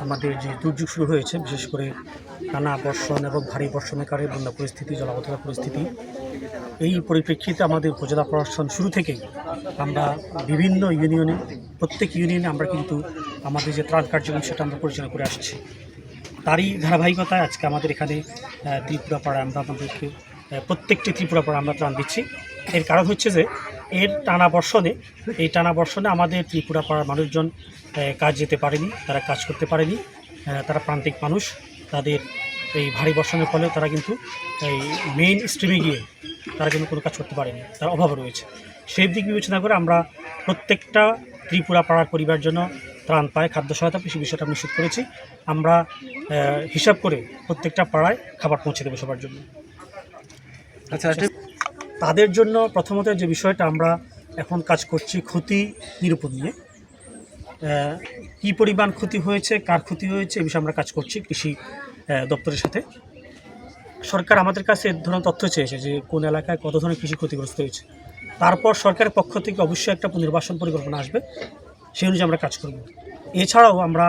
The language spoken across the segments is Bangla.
আমাদের যে দুর্যোগ শুরু হয়েছে, বিশেষ করে টানা বর্ষণ এবং ভারী বর্ষণের কারণে বন্যা পরিস্থিতি, জলাবদ্ধতা পরিস্থিতি, এই পরিপ্রেক্ষিতে আমাদের উপজেলা প্রশাসন শুরু থেকেই আমরা বিভিন্ন ইউনিয়নে, প্রত্যেক ইউনিয়নে আমরা কিন্তু আমাদের যে ত্রাণ কার্যক্রম সেটা আমরা পরিচালনা করে আসছি। তারই ধারাবাহিকতায় আজকে আমাদের এখানে ত্রিপুরাপাড়ায় আমরা আমাদেরকে প্রত্যেকটি ত্রিপুরাপাড়া আমরা ত্রাণ দিচ্ছি। এর কারণ হচ্ছে যে এই টানা বর্ষণে আমাদের ত্রিপুরাপাড়ার মানুষজন কাজ যেতে পারেনি, তারা কাজ করতে পারেনি, তারা প্রান্তিক মানুষ। তাদের এই ভারী বর্ষণের ফলে তারা কিন্তু এই মেইন স্ট্রিমে গিয়ে তারা কিন্তু কোনো কাজ করতে পারেনি, তার অভাব রয়েছে। সেই দিক বিবেচনা করে আমরা প্রত্যেকটা ত্রিপুরা পাড়ার পরিবার জন্য ত্রাণ পায় খাদ্য সহায়তা বিষয়টা নিশ্চিত করেছি। আমরা হিসাব করে প্রত্যেকটা পাড়ায় খাবার পৌঁছে দেবো সবার জন্য। আচ্ছা, তাদের জন্য প্রথমত যে বিষয়টা আমরা এখন কাজ করছি ক্ষতি নিরূপণ নিয়ে, কী পরিমাণ ক্ষতি হয়েছে, কার ক্ষতি হয়েছে এই বিষয়ে আমরা কাজ করছি কৃষি দপ্তরের সাথে। সরকার আমাদের কাছে এ ধরনের তথ্য চেয়েছে যে কোন এলাকায় কত ধরনের কৃষি ক্ষতিগ্রস্ত হয়েছে। তারপর সরকারের পক্ষ থেকে অবশ্যই একটা পুনর্বাসন পরিকল্পনা আসবে, সেই অনুযায়ী আমরা কাজ করব। এছাড়াও আমরা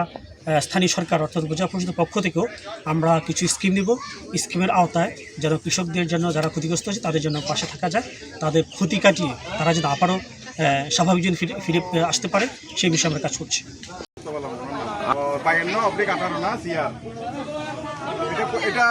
স্থানীয় সরকার অর্থাৎ উপজেলা পরিষদের পক্ষ থেকেও আমরা কিছু স্কিম নিব। স্কিমের আওতায় যেন কৃষকদের জন্য যারা ক্ষতিগ্রস্ত হয়েছে তাদের জন্য পাশে থাকা যায়, তাদের ক্ষতি কাটিয়ে তারা যেন আবারও স্বাভাবিক জীবনে ফিরে আসতে পারে সেই বিষয়ে আমরা কাজ করছি। এটা